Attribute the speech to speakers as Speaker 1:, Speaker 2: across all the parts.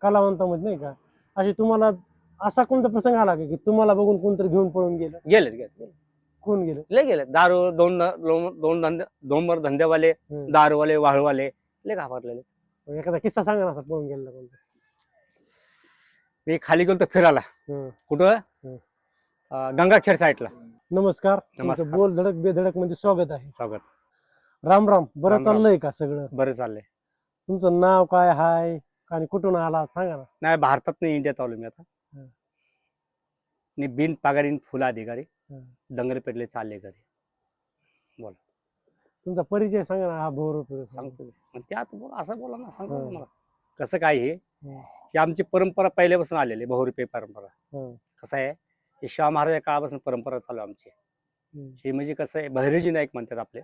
Speaker 1: कलावंतामध्ये नाही का, अशी तुम्हाला असा कोणता प्रसंग आला का की तुम्हाला बघून कोणतरी घेऊन पळून गेलं?
Speaker 2: गेलेत
Speaker 1: कोण गेलं?
Speaker 2: लय गेले. दारू दोन धंदेवाले, दारूवाले, वाळूवाले लय घाबरलेले.
Speaker 1: एखादा किस्सा सांगा ना, असा पळून गेला कोणता.
Speaker 2: मी खाली गेलो फिरायला. कुठं? गंगाखेड साईडला.
Speaker 1: नमस्कार.
Speaker 2: नमस्कार.
Speaker 1: तुमचं बोल धडक बेधडक मध्ये स्वागत आहे.
Speaker 2: स्वागत.
Speaker 1: राम राम. बरं
Speaker 2: राम राम.
Speaker 1: चाललंय का सगळं?
Speaker 2: बरं चाललंय.
Speaker 1: तुमचं नाव काय हाय आणि कुठून आला सांगा ना.
Speaker 2: नाही, भारतात नाही, इंडियात आलो मी आता. मी बिन पगारी फुल अधिकारी, दंगलपेटले चालले घरी. बोला.
Speaker 1: तुमचा परिचय सांगा ना. हा भोर
Speaker 2: सांगतो मग ते आता बोला, असं बोला ना, सांगतो तुम्हाला कसं काय हे. ही आमची परंपरा पहिल्यापासून आलेली बहुरूपी परंपरा. कसं आहे, हे शाह महाराज काळापासून परंपरा चालू आमची. हे म्हणजे कसं आहे, बहिरेजी नाईक म्हणतात आपले,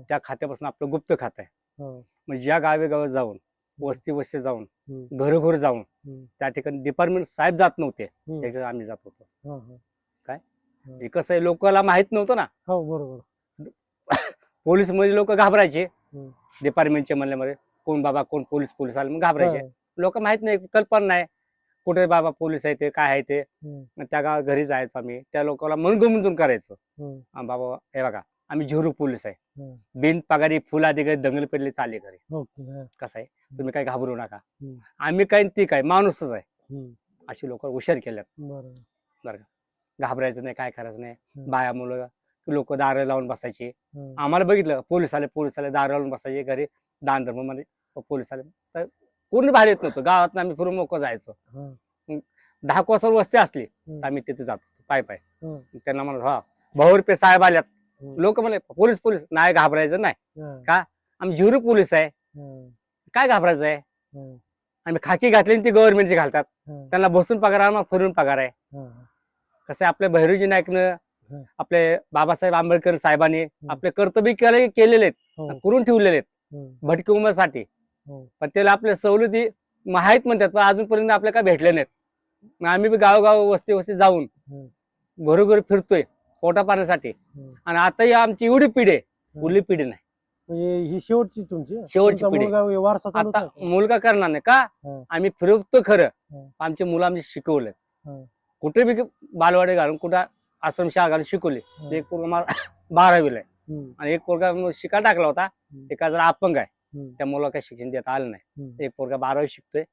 Speaker 2: त्या खात्यापासून आपलं गुप्त खातं आहे. म्हणजे ज्या गावे जाऊन, वस्ती वस्ती जाऊन, घरोघर जाऊन, त्या ठिकाणी डिपार्टमेंट साहेब जात नव्हते, त्या ठिकाणी आम्ही जात होतो. काय हे कसं आहे, लोकांना माहित नव्हतं ना.
Speaker 1: हो बरोबर.
Speaker 2: पोलीस मध्ये लोक घाबरायचे. डिपार्टमेंटच्या म्हणल्यामध्ये कोण बाबा, कोण पोलीस आले मग घाबरायचे. लोक माहित नाही, कल्पना नाही कुठे बाबा पोलीस आहे ते, काय आहे ते. त्या गावात घरी जायचो आम्ही, त्या लोकांना मनगुमजून करायचो. बाबा हे बघा, आम्ही झिरो पोलीस आहे, बिन पगारी फुल अधिकारी दंगलपेटले चालले घरी. कसं आहे, तुम्ही काही घाबरू नका, आम्ही काय ती काय माणूसच आहे. अशी लोक हुशार केल्यात. बरं का, घाबरायचं नाही, काय करायचं नाही. बाया मुलं लोक दार लावून बसायचे. आम्हाला बघितलं, पोलीस आले दार लावून बसायचे घरी. दान धर्म मध्ये पोलीस आले तर कोणी बाहेर येत नव्हतं. गावात आम्ही फिरून मोकळं जायचो. 10 कोसावर वस्ती असली तर आम्ही तिथे जातो पाय पाय. त्यांना म्हणत, हा बहुरूपे साहेब आल्यात. लोक म्हणे पोलीस नाही, घाबरायचं नाही. का, आम्ही झिरो पोलीस आहे, काय घाबरायचं आहे. आम्ही खाकी घातली, ती गव्हर्नमेंटची घालतात. त्यांना बसून पगार, आम्हाला फिरून पगार आहे. कसं आहे, आपल्या बहिरोजी नाईकनं, आपले बाबासाहेब आंबेडकर साहेबांनी आपले कर्तव्य केलेले आहेत, करून ठेवलेले आहेत भटकी उमेसाठी. पण त्याला आपल्या सवलती माहीत म्हणतात, पण अजूनपर्यंत आपल्या काय भेटले नाहीत. मग आम्ही बी गावोगाव वस्ती वस्ती जाऊन घरोघरी फिरतोय पोटा पाण्यासाठी. आणि आताही आमची एवढी पिढी आहे, पुढली पिढी नाही.
Speaker 1: म्हणजे ही शेवटची तुमची
Speaker 2: शेवटची पिढी.
Speaker 1: वारसा चालू
Speaker 2: आता मुलगा करणार नाही का, आम्ही फिरवतो खरं. आमचे मुलं आमचे शिकवले, कुठे बी बालवाडी घालून, कुठं आश्रम शाळा घालून शिकवले. एक पोरगा मला 12वीला आहे आणि एक पोरगा शिका टाकला होता, एका जरा अपंग आहे, त्या मुलाला काही शिक्षण देता आलं नाही. एक पोरगा 12वी शिकतोय.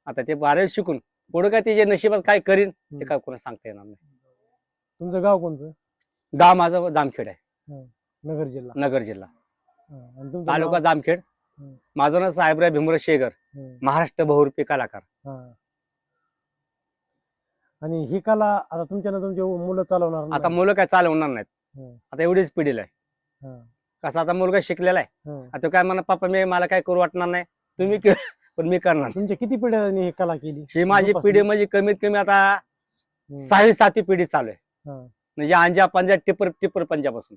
Speaker 2: आता ते 12वी शिकून पुढे काय त्याच्या नशिबात काय करीन ते काय कोणाला सांगता येणार नाही.
Speaker 1: तुमचं गाव कोणतं?
Speaker 2: गाव माझं जामखेड आहे,
Speaker 1: नगर जिल्हा.
Speaker 2: तालुका जामखेड. माझं नाव साहेबराव भीमराव शेगर, महाराष्ट्र बहुरूपी कलाकार.
Speaker 1: आणि ही कला आता तुमच्या तुमचे मुलं चालवणार?
Speaker 2: आता मुलं काय चालवणार नाहीत, आता एवढीच पिढीला आहे. कसं, आता मुलगा शिकलेला आहे, आता काय म्हणा पप्पा मला काय करू वाटणार नाही, तुम्ही पण मी करणार.
Speaker 1: तुमच्या किती पिढ्यांनी ही कला केली?
Speaker 2: ही माझी पिढी म्हणजे कमीत कमी आता 6वी 7वी पिढी चालू आहे. म्हणजे अंजा पंजा टिपर पंजापासून.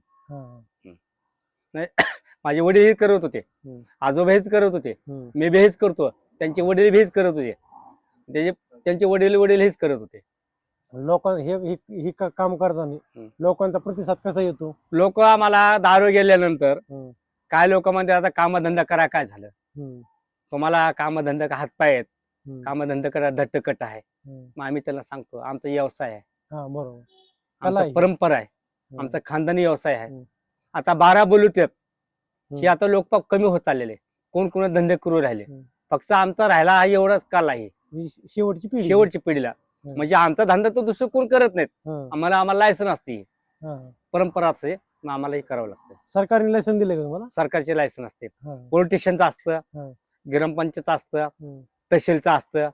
Speaker 2: माझे वडील हेच करत होते, आजोबा हेच करत होते, मी बी हेच करतो, त्यांचे वडील बी हेच करत होते, त्यांचे वडील हेच करत होते.
Speaker 1: हे काम करताना लोकांचा प्रतिसाद कसा येतो?
Speaker 2: लोक आम्हाला दारू गेल्यानंतर काय लोक म्हणतात, आता कामधंदा करा, काय झालं तुम्हाला, कामधंदा का हातपाय आहेत, कामधंदा करा, धट्टकट आहे. मग आम्ही त्यांना सांगतो, आमचा व्यवसाय आहे, आमचा परंपरा आहे, आमचा खानदानी व्यवसाय आहे. आता 12 बोलूत हे आता लोक कमी होत चाललेले, कोण कोणा धंदे करू राहिले. फक्त आमचा राहिला हा एवढाच काल आहे, शेवटची पिढीला. म्हणजे आमचा धंदा तो दुसरं कोण करत नाहीत. आम्हाला लायसन असते, परंपरा असते, मग आम्हाला हे करावं लागतं.
Speaker 1: सरकारने लायसन दिले का तुम्हाला?
Speaker 2: सरकारचे लायसन असते, पोलीस स्टेशनचं असतं, ग्रामपंचायतचं असतं, तहसीलचं असतं.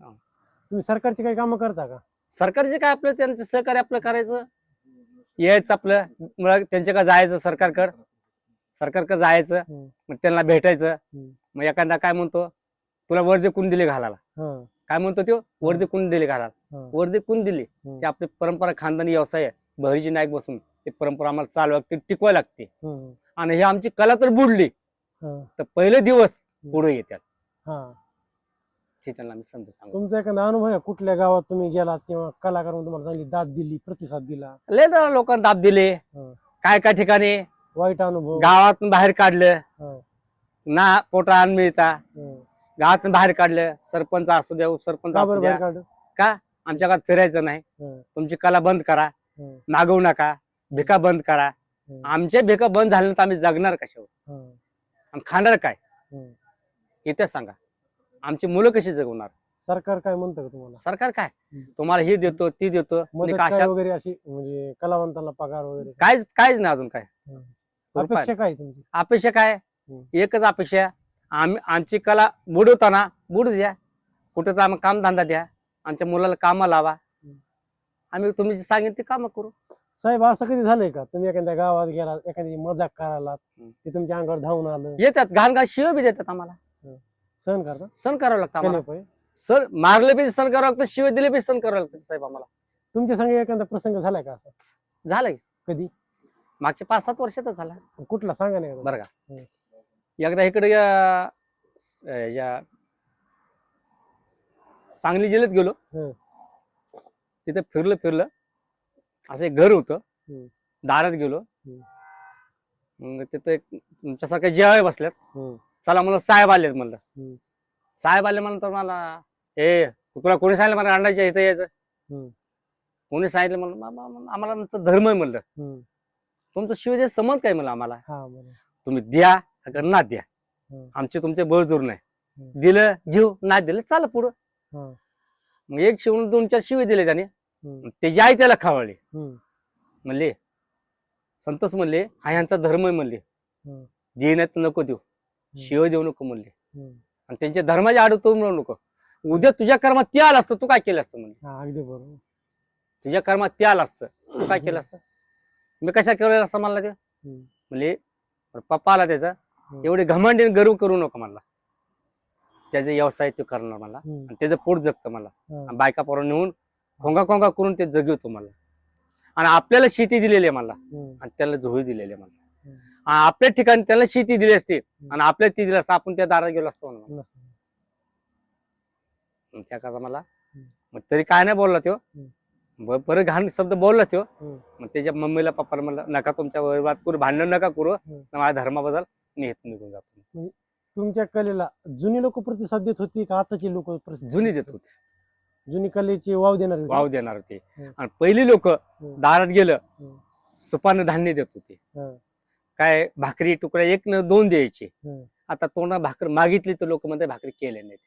Speaker 1: तुम्ही सरकारची काही कामं करता का?
Speaker 2: सरकारचे काय, आपलं त्यांचं सहकार्य आपलं करायचं, यायचं आपलं, त्यांच्याकडे जायचं, सरकारकडे जायचं, मग त्यांना भेटायचं. मग एखादा काय म्हणतो, तुला वर्दी कोण दिली घालायला, काय म्हणतो तो, वर्दी कोण दिली घालायला, वर्दी कोण दिली. ते आपली परंपरा, खानदानी व्यवसाय आहे, बहिर्जी नाईक बसून ते परंपरा आम्हाला चालू लागते, टिकवायला लागते. आणि ही आमची कला तर बुडली तर पहिले दिवस पुढे येतात, हे त्यांना आम्ही समजून सांगतो.
Speaker 1: तुमचा एखादा अनुभव आहे, कुठल्या गावात तुम्ही गेलात किंवा कलाकार तुम्हाला चांगली दाद दिली, प्रतिसाद दिला?
Speaker 2: लय लोकांना दाब दिले, काय काय ठिकाणी
Speaker 1: वाईट अनुभव?
Speaker 2: गावातून बाहेर काढलं, ना पोटा अन्न मिळता, गावात बाहेर काढलं, सरपंच असू द्या उपसरपंच
Speaker 1: का
Speaker 2: असू
Speaker 1: बरं
Speaker 2: द्या,
Speaker 1: बाहेर काढलं?
Speaker 2: का आमच्या गावात फिरायचं नाही,
Speaker 1: हं,
Speaker 2: तुमची कला बंद करा,
Speaker 1: हं,
Speaker 2: मागवू नका, भिका बंद करा.
Speaker 1: हं,
Speaker 2: आमच्या भिका बंद झाल्या तर आम्ही जगणार कशावर
Speaker 1: हं,
Speaker 2: आणि खाणार काय
Speaker 1: हं.
Speaker 2: इथं सांगा. आमची मुलं कशी जगवणार?
Speaker 1: सरकार काय म्हणतं का तुम्हाला?
Speaker 2: सरकार काय
Speaker 1: हं.
Speaker 2: तुम्हाला हे देतो ती देतो,
Speaker 1: मदत काय
Speaker 2: कशा
Speaker 1: वगैरे अशी म्हणजे कलावंतांना पगार वगैरे?
Speaker 2: काहीच काहीच नाही अजून काय.
Speaker 1: हं.
Speaker 2: रुपया
Speaker 1: अपेक्षा काय तुमची?
Speaker 2: अपेक्षा काय?
Speaker 1: हं.
Speaker 2: एकच अपेक्षा, आमची कला बुडवताना बुडू द्या, कुठं तर आम्हाला कामधंदा द्या, आमच्या मुलाला कामं लावा, आम्ही तुम्ही जे सांगेन ते कामं करू.
Speaker 1: साहेब असं कधी झालंय का तुम्ही एखाद्या गावात गेला, एखादी मजाक करायला, ते तुमच्या अंगावर धावून आलं,
Speaker 2: येतात घाण घाण शिव बी देतात आम्हाला,
Speaker 1: सहन करता?
Speaker 2: सण करावं लागतं आम्हाला.
Speaker 1: केले पाहिजे.
Speaker 2: सर मारले बी सण करावं लागतं, शिव दिले बी सण करावं लागतं साहेब आम्हाला.
Speaker 1: तुमच्या संग एखादा प्रसंग झालाय का असा?
Speaker 2: झालंय
Speaker 1: कधी?
Speaker 2: मागच्या 5-7 वर्षातच झाला
Speaker 1: कुठला सांगा नाही का?
Speaker 2: बरं का.
Speaker 1: हं.
Speaker 2: एकदा इकडे या सांगली जिल्ह्यात गेलो,
Speaker 1: हं,
Speaker 2: तिथे फिरलं असं एक घर होतं,
Speaker 1: हं,
Speaker 2: दारात गेलो,
Speaker 1: हं,
Speaker 2: मग तिथे तुमच्यासारख्या जेवाय बसल्यात,
Speaker 1: हं,
Speaker 2: चला म्हणलं साहेब आलेत म्हणलं.
Speaker 1: हं,
Speaker 2: साहेब आले म्हणलं तर मला ए तुला कोणी सांगितलं मला अंडाच्या इथं यायचं?
Speaker 1: हं,
Speaker 2: कोणी सांगितलं म्हणलं आम्हाला आमचा धर्म आहे म्हणलं,
Speaker 1: हं.
Speaker 2: तुमचं शिवाय समज काय म्हणलं आम्हाला,
Speaker 1: हा बरं.
Speaker 2: तुम्ही द्या अगर ना द्या,
Speaker 1: हं,
Speaker 2: आमचे तुमचे बळजोर नाही,
Speaker 1: हं.
Speaker 2: दिलं जीव नाही दिलं चाल पुढं.
Speaker 1: हं,
Speaker 2: मग एक शिवून 2-4 शिवे दिले त्याने,
Speaker 1: हं,
Speaker 2: त्याची आई त्याला खावळली,
Speaker 1: हं,
Speaker 2: म्हणले संतोष म्हणले हा ह्यांचा धर्म आहे म्हणले,
Speaker 1: हं,
Speaker 2: देण्यात नको देऊ, शिव देऊ नको म्हणले,
Speaker 1: हं.
Speaker 2: आणि त्यांच्या धर्माच्या आड तो म्हणू नको. उद्या तुझ्या कर्मात ते आलं असतं तू काय केलं असतं म्हणले,
Speaker 1: हा अगदी बरोबर.
Speaker 2: तुझ्या कर्मात ते आलं असतं तू काय केलं असतं, मी कशा केलं असतं म्हणला ते.
Speaker 1: हं,
Speaker 2: म्हणले पप्पा आला त्याचा,
Speaker 1: हं,
Speaker 2: एवढे घमंडीने गर्व करू नको म्हणला, त्याचा व्यवसाय तो करणार मला
Speaker 1: हं,
Speaker 2: आणि त्याचं पोट जगतं मला,
Speaker 1: हं,
Speaker 2: बायका पोरं नेऊन खोंगा खोंगा करून ते जगवतो मला, आणि आपल्याला शेती दिलेली आहे मला
Speaker 1: हं,
Speaker 2: आणि त्याला झोळी दिलेली आहे मला.
Speaker 1: हं.
Speaker 2: आपल्या ठिकाणी त्याला शेती दिली असते आणि आपल्याला ती दिली असतं, आपण त्या दारात गेलो असतो म्हणून.
Speaker 1: नसतं.
Speaker 2: त्या करता मला
Speaker 1: हं.
Speaker 2: मग तरी काय नाही बोलला तो,
Speaker 1: हं.
Speaker 2: बरं घाण शब्द बोलला तो.
Speaker 1: हं,
Speaker 2: मग त्याच्या मम्मीला पप्पाला म्हणलं नका तुमच्या वाद करू, भांडण नका करू,
Speaker 1: हं.
Speaker 2: माझ्या धर्माबद्दल मी इथून निघून जातो.
Speaker 1: तुमच्या कलेला जुनी लोक प्रतिसाद देत होती का आताची लोक?
Speaker 2: जुनी देत होते,
Speaker 1: जुनी कलेची वाव देणार होती?
Speaker 2: वाव देणार होते,
Speaker 1: हं.
Speaker 2: आणि पहिली लोक
Speaker 1: हं,
Speaker 2: दारात गेलं
Speaker 1: हं,
Speaker 2: सुपानं धान्य देत होते,
Speaker 1: हं,
Speaker 2: काय भाकरी तुकड्या 1 न 2 द्यायचे.
Speaker 1: हं.
Speaker 2: आता तोंडा भाकर मागितली तर लोक म्हणते भाकरी केल्या नाहीत.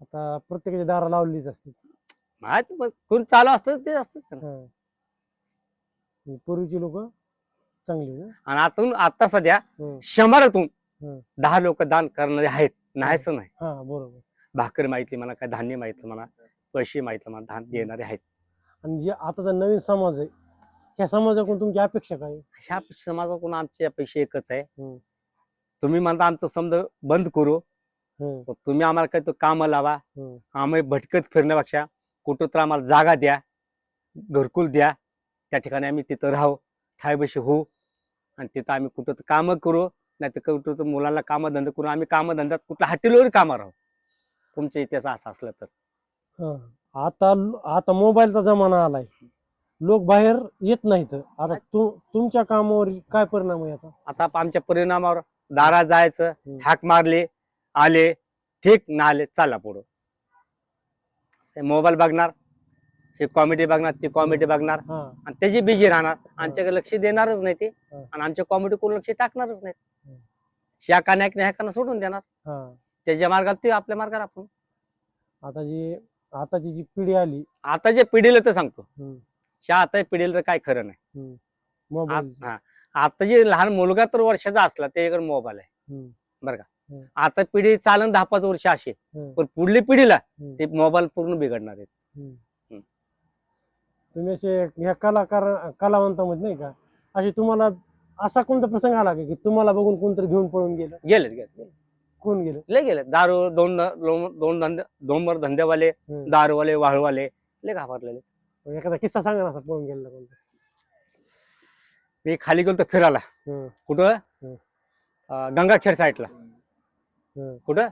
Speaker 1: आता प्रत्येकाची दारा लावलीच असते.
Speaker 2: माहित मग कोण चालू असतं ते असतंच का.
Speaker 1: हं. पूर्वीची लोक चांगली होती.
Speaker 2: आणि आता सध्या
Speaker 1: हं,
Speaker 2: 100तून
Speaker 1: हं.
Speaker 2: 10 लोक दान करणारे आहेत, नाहीच नाही.
Speaker 1: हा बरोबर.
Speaker 2: भाकर माहितली म्हणा, काय धान्य माहितलं म्हणा, पैसे माहितलं म्हणा, धान देणारे आहेत.
Speaker 1: आणि जे आताचा नवीन समाज आहे, ह्या समाजाकडून तुमची अपेक्षा काय आहे?
Speaker 2: ह्या समाजाकडून आमची अपेक्षा एकच आहे,
Speaker 1: हं,
Speaker 2: तुम्ही म्हणता आमचं समज बंद करू,
Speaker 1: हं,
Speaker 2: मग तुम्ही आम्हाला काही तो काम लावा,
Speaker 1: हं,
Speaker 2: आम्ही भटकत फिरण्यापेक्षा कुठं तर आम्हाला जागा द्या, घरकुल द्या, त्या ठिकाणी आम्ही तिथं राहू, ठायबशी होऊ, आणि तिथं आम्ही कुठं तर कामं करू, नाही तर कुठं तर मुलांना कामधंदा करू, आम्ही कामधंद्यात कुठल्या हॉटेलवर कामं राहू, तुमच्या इतिहास असं असलं तर.
Speaker 1: हं. आता आता मोबाईलचा जमाना आलाय, लोक बाहेर येत नाहीत. आता तुमच्या कामावर काय परिणाम आहे याचा?
Speaker 2: आता आमच्या परिणामावर दारात जायचं,
Speaker 1: हं.
Speaker 2: हाक मारले, आले ठीक, ना आले चला पुढं. मोबाईल बघणार, हे कॉमेडी बघणार, ती कॉमेडी बघणार,
Speaker 1: हा,
Speaker 2: आणि त्याची बिझी राहणार, आमच्याकडे लक्ष देणारच नाही ते,
Speaker 1: हा.
Speaker 2: आणि आमच्या कॉमेडी कोण लक्ष टाकणारच नाही.
Speaker 1: हं.
Speaker 2: ह्या कान्या ह्या काना सोडून देणार,
Speaker 1: हा.
Speaker 2: त्याच्या मार्गात ते आपल्या मार्गात आपण.
Speaker 1: आताची जी पिढी आली,
Speaker 2: आता जे पिढीला तर सांगतो,
Speaker 1: हं,
Speaker 2: ह्या आता पिढीला तर काय खरं नाही.
Speaker 1: हं, मोबाईल.
Speaker 2: हा, आता जे लहान मुलगा तर वर्षाचा असला त्याच्याकडे मोबाईल आहे,
Speaker 1: हं,
Speaker 2: बरं का.
Speaker 1: हं.
Speaker 2: आता पिढी चालन 10-5 वर्ष अशी,
Speaker 1: हं,
Speaker 2: पण पुढली पिढीला
Speaker 1: हं,
Speaker 2: ते मोबाईल पूर्ण बिघडणार आहेत.
Speaker 1: हं.
Speaker 2: हं.
Speaker 1: तुम्ही असे ह्या कलावंतामध्ये नाही का, असे तुम्हाला असा कोणता प्रसंग आला का की तुम्हाला बघून कोणतरी घेऊन पळून गेलं?
Speaker 2: गेलेत
Speaker 1: कोण गेलं?
Speaker 2: लय गेले. दारू दोन धंदेवाले,
Speaker 1: हं.
Speaker 2: दारूवाले, वाळूवाले लय घाबरलेले.
Speaker 1: एखादा किस्सा सांगा ना, असा पळून गेलेला कोणता?
Speaker 2: मी खाली गेलो फिरायला,
Speaker 1: हं,
Speaker 2: कुठं
Speaker 1: हं.
Speaker 2: गंगाखेड साईडला.
Speaker 1: हं,
Speaker 2: कुठं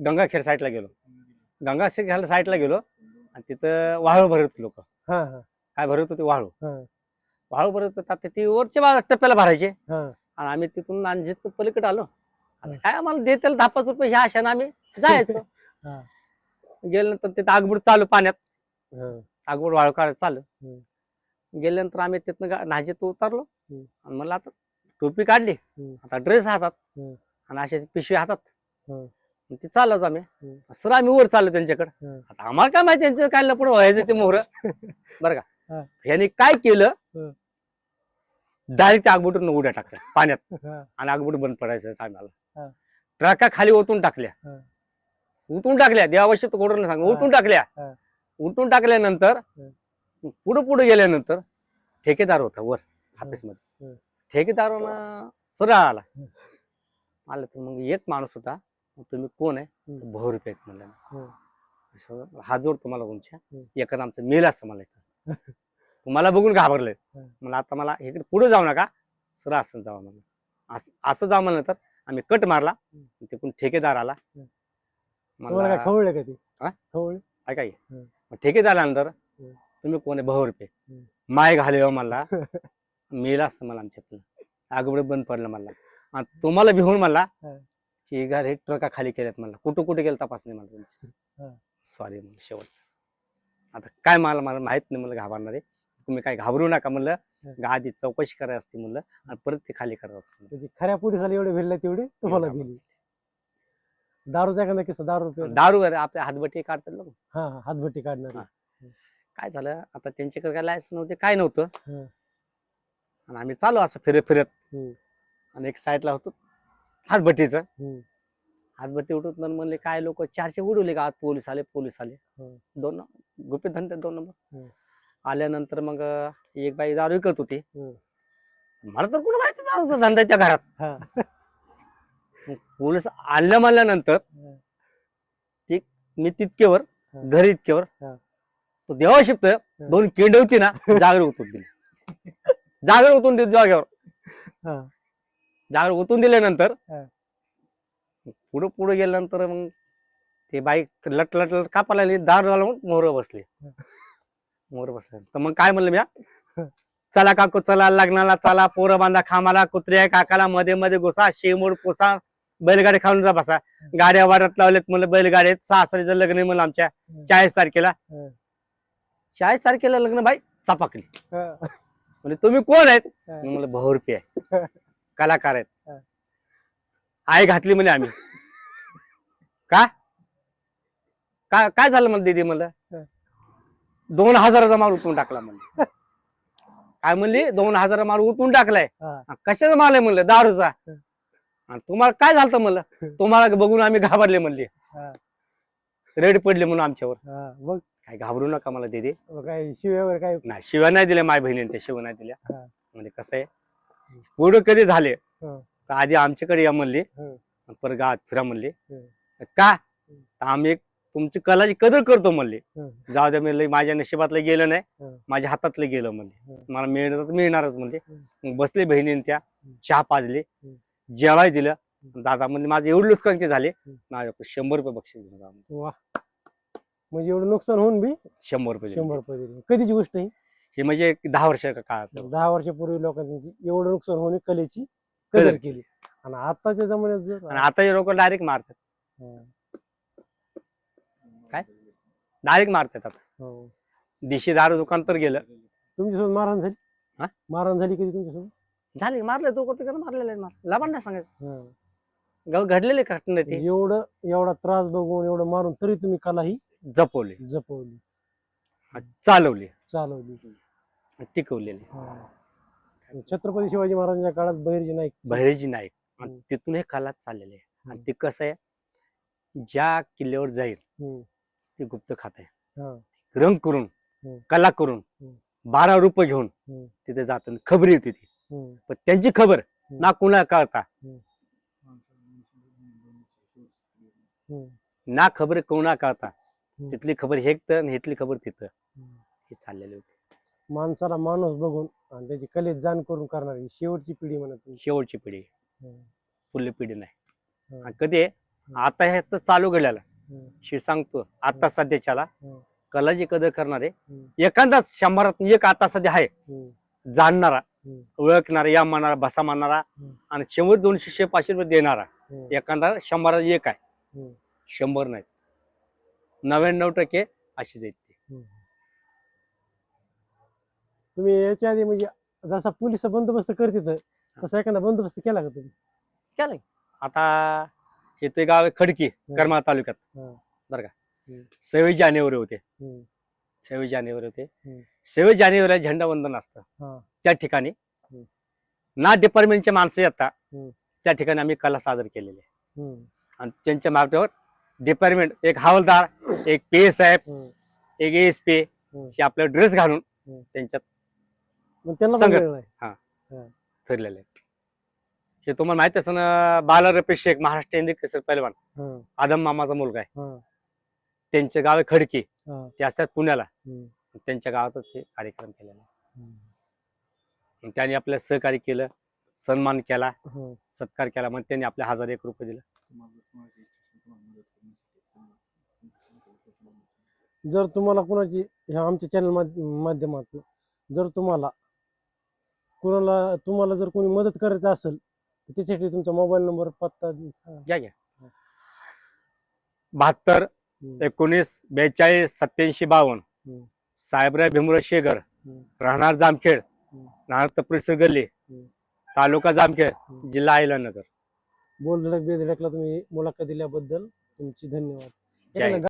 Speaker 2: गंगाखेड साईडला गेलो, गंगाखेड साईडला गेलो, आणि तिथं वाळू भरत लोक.
Speaker 1: हा, हा,
Speaker 2: काय भरत होते? वाळू.
Speaker 1: हा,
Speaker 2: वाळू भरत होतात ती वरच्या टप्प्याला भरायचे,
Speaker 1: हा,
Speaker 2: आणि आम्ही तिथून नांजीत पलीकडे आलो. आता
Speaker 1: हं.
Speaker 2: काय आम्हाला देतील 10-5 रुपये ह्या आशाने आम्ही जायचं.
Speaker 1: हा.
Speaker 2: गेल्यानंतर तिथं आगबूड चालू पाण्यात,
Speaker 1: हा.
Speaker 2: आगबूड वाळू काढत चालू.
Speaker 1: हम्म.
Speaker 2: गेल्यानंतर आम्ही तिथनं नाजेत उतरलो.
Speaker 1: हम्म.
Speaker 2: आणि मला आता टोपी काढली,
Speaker 1: हम्म.
Speaker 2: आता ड्रेस हातात
Speaker 1: हम्म.
Speaker 2: आणि अशी पिशवी हातात.
Speaker 1: हम्म.
Speaker 2: आणि ते चाललोच आम्ही.
Speaker 1: हम्म.
Speaker 2: सर आम्ही वर चाललो त्यांच्याकडे.
Speaker 1: हम्म.
Speaker 2: आता आम्हाला काय माहिती त्यांचं काय लपड व्हायचं ते मोहर, बरं का.
Speaker 1: हा.
Speaker 2: ह्याने काय केलं,
Speaker 1: हं.
Speaker 2: डायरेक्ट त्या आगबुटून उड्या टाकल्या पाण्यात
Speaker 1: हा.
Speaker 2: आणि आगबुट बंद पडायचं टायमाला.
Speaker 1: हा.
Speaker 2: ट्रका खाली ओतून टाकल्या.
Speaker 1: हा.
Speaker 2: उतून टाकल्या, देवावश्यक कोणाला सांग,
Speaker 1: हा.
Speaker 2: उतून टाकल्या.
Speaker 1: हा.
Speaker 2: उठून टाकल्यानंतर पुढे गेल्यानंतर ठेकेदार होता वर ऑफिसमध्ये. ठेकेदारानं सरळ आला. आलं तर मग एक माणूस होता, तुम्ही कोण आहे, बहुरूपी आहेत म्हणलं. हात जोड तुम्हाला तुमच्या, एखादं आमचं मेल असतं मला इथं. तुम्हाला बघून घाबरलंय मला. आता मला इकडे पुढे जाऊ नका, सर असं जावं म्हणलं. असं जावं म्हणलं तर आम्ही कट मारला. तिकडून ठेकेदार आला.
Speaker 1: मला खवळलं का ते? खवळ
Speaker 2: ऐका ठेकेदार आल्यानंतर तुम्ही कोण आहे, बहुरूपी. माय घाले मला मेल असतं मला आमच्यातलं. आगबड बंद पडलं मला. आणि तुम्हाला भिवून मला की गाडी ट्रका खाली केल्यात मला. कुठं कुठे गेलं तपास नाही मला तुमची. सॉरी म्हणलं शेवट. आता काय मला माहित नाही म्हणलं घाबरणार आहे. तुम्ही काय घाबरू नका म्हणलं. आधी चौकशी करायची असते म्हणलं आणि परत ते खाली करायचं असतं.
Speaker 1: खऱ्या पोलिसाला एवढे भेटले तेवढे तुम्हाला दिली. दारूचा एखादा किस्सा,
Speaker 2: दारू आपल्या हातभट्टी काढतात लोक.
Speaker 1: हा, हातभट्टी काढणार.
Speaker 2: काय झालं, आता त्यांच्याकडे काय लायसन नव्हते, काय नव्हतं. आणि आम्ही चालू असं फिरत फिरत. आणि एक साईडला होतो हातभट्टीचं. हातभट्टी उठत म्हणले काय लोक चारशे उडवले का, पोलीस आले. 2 गुपित धंदे 2 नंबर. आल्यानंतर मग एक बाई दारू विकत होती. मला तर कुठं माहिती दारूचा धंदा त्या घरात. पोलीस आल्या म्हणल्यानंतर मी तितकेवर घरी इतकेवर तो देवा शिपत 2 केंड होती ना, जागर ओतून दिली. जागर ओतून दिली जागेवर. जागर ओतून दिल्यानंतर पुढे गेल्यानंतर मग ते बाईक लट लट लट कापायला लागली. दार लावून मोहर बसले. तर मग काय म्हणलं मी, चला काकू चला लग्नाला चला, पोरं बांधा खामाला, कुत्र्या काकाला मध्ये मध्ये घुसा, शेमूड पोसा, बैलगाडी खाऊन जा बसा. गाड्या वाऱ्यात लावल्यात म्हणलं बैलगाड्यात. 6 सालीचं लग्न आहे म्हणलं आमच्या 40 तारखेला. 40 तारखेला लग्न बाई चपाकली. म्हणजे तुम्ही कोण आहेत म्हणलं, बहुरूपी आहे, कलाकार आहेत. आई घातली म्हणजे आम्ही. काय झालं म्हणलं दीदी, म्हणलं 2000चा माल उतरून टाकला म्हणलं. काय म्हणली, 2000 माल उतरून टाकलाय. कशाचा माल आहे म्हणलं, दारूचा. आणि तुम्हाला काय झालं म्हणलं, तुम्हाला बघून आम्ही घाबरले म्हणले, रेड पडले म्हणून आमच्यावर. काय घाबरू नका मला दीदी.
Speaker 1: काय शिव्या काय
Speaker 2: नाही, शिव्या नाही दिल्या माझ्या बहिणीने, त्या शिव्या नाही दिल्या. म्हणजे कसं आहे, पुढं कधी झाले तर आधी आमच्याकडे या म्हणले, परत गावात फिरा म्हणले. का आम्ही तुमची कलाची कदर करतो म्हणले. जाऊ द्या म्हणले, माझ्या नशिबातलं गेलं नाही, माझ्या हातातलं गेलं म्हणले, मला मिळणारच म्हणले. मग बसले बहिणीने, त्या चहा पाजले, जेवाय दिलं. दादा म्हणले माझे एवढे नुकसानचे झाले, माझ्याकडे 100 रुपये बक्षीस घेऊन जा.
Speaker 1: म्हणजे एवढं नुकसान होऊन बी
Speaker 2: 100 रुपये.
Speaker 1: 100 रुपये दिले. कधीची गोष्ट आहे
Speaker 2: ही? म्हणजे 10 वर्ष काळात.
Speaker 1: 10 वर्षापूर्वी लोकांची एवढं नुकसान होणे कलेची कदर केली. आणि आताच्या जमान्यात जर,
Speaker 2: आणि आता लोक डायरेक्ट मारतात. काय डायरेक्ट मारतात आता. देशी दारू दुकान तर गेलं.
Speaker 1: तुमच्यासोबत मारहाण झाली? मारहाण झाली कधी तुमच्यासोबत?
Speaker 2: झाली, मारले तो कोणते मारलेले लबाड नाही सांगायचं, घडलेले घटना ते.
Speaker 1: एवढा त्रास बघून एवढं मारून तरी तुम्ही कला ही
Speaker 2: जपवली, चालवली, टिकवलेली.
Speaker 1: छत्रपती शिवाजी महाराजांच्या काळात बहिर्जी नाईक
Speaker 2: आणि तिथून हे कला चाललेले आहे. आणि ते कसं आहे, ज्या किल्ल्यावर जाईल ते गुप्त खात आहे. रंग करून, कला करून, 12 रुपये घेऊन तिथे जात खबरी होती ती. पण त्यांची खबर ना कुणा कळता, ना खबर कोणा कळता. तिथली खबर हे तर, इथली खबर तिथं, हे चाललेले होते.
Speaker 1: माणसाला माणूस बघून आणि त्याची कलेत जाण करून करणारी शेवटची पिढी म्हणत.
Speaker 2: शेवटची पिढी, पुढली पिढी नाही. कधी आता हे तर चालू घडलेला शी सांगतो. आता सध्याच्याला कलाची कदर करणारे एखादाच 100त एक आता सध्या आहे, जाणणारा, ओळखणारा, या मानणारा, बसा मानणारा, आणि 100, 200, 500 रुपये देणारा एखादा 100 एक आहे. 100 नाहीत, 99% अशीच आहेत ते.
Speaker 1: तुम्ही याच्या आधी म्हणजे जसा पोलिस बंदोबस्त करते तसा एखादा बंदोबस्त केला का तुम्ही?
Speaker 2: केलंय. आता इथे गाव आहे खडकी, करमाळा तालुक्यात.
Speaker 1: हा.
Speaker 2: बरं का,
Speaker 1: हम्म.
Speaker 2: 26 जानेवारी होते.
Speaker 1: हम्म.
Speaker 2: 26 जानेवारी होते.
Speaker 1: हम्म.
Speaker 2: 26 जानेवारीला झेंडावंदन असतं.
Speaker 1: हा.
Speaker 2: त्या ठिकाणी
Speaker 1: हम्म.
Speaker 2: ना डिपार्टमेंटचे माणसं येतात,
Speaker 1: हम्म.
Speaker 2: त्या ठिकाणी आम्ही कला सादर केलेली आहे.
Speaker 1: हम्म.
Speaker 2: आणि त्यांच्या मागच्यावर डिपार्टमेंट, एक हवालदार, एक PS साहेब,
Speaker 1: हम्म.
Speaker 2: एक ASP हे आपले ड्रेस घालून त्यांच्यात
Speaker 1: मग त्यांना पण
Speaker 2: संगत.
Speaker 1: वेळ नाही.
Speaker 2: हा, फिरलेले आहेत. हे तुम्हाला माहिती असं ना, बालारपे शेख, महाराष्ट्र हिंदी केसरी पहिलवान,
Speaker 1: हा.
Speaker 2: आदम मामाचा मुलगा आहे.
Speaker 1: हा.
Speaker 2: त्यांचे गाव आहे खडकी,
Speaker 1: हा.
Speaker 2: ते असतात पुण्याला.
Speaker 1: हम्म.
Speaker 2: त्यांच्या गावातच हे कार्यक्रम केलेला आहे.
Speaker 1: हम्म.
Speaker 2: त्यांनी आपल्या सहकार्य केलं, सन्मान केला,
Speaker 1: हम्म.
Speaker 2: सत्कार केला. मग त्यांनी आपले 1001 रुपये दिले.
Speaker 1: जर तुम्हाला कोणाची ह्या आमच्या चॅनल माध्यमातून जर तुम्हाला जर कोणी मदत करायचं असेल तर त्याच्यासाठी तुमचा मोबाईल नंबर, पत्ता सांगा.
Speaker 2: घ्या 72 19 42 87 52.
Speaker 1: हम्म.
Speaker 2: साहेबराव भीमराव शेगर,
Speaker 1: हम्म.
Speaker 2: राहणार जामखेड, राहणार तपरीसर गल्ली, तालुका जामखेड, जिल्हा अहिल्यानगर.
Speaker 1: बोल धडक बेधडकला तुम्ही मुलाखत दिल्याबद्दल तुमची धन्यवाद.
Speaker 2: जय हिंद.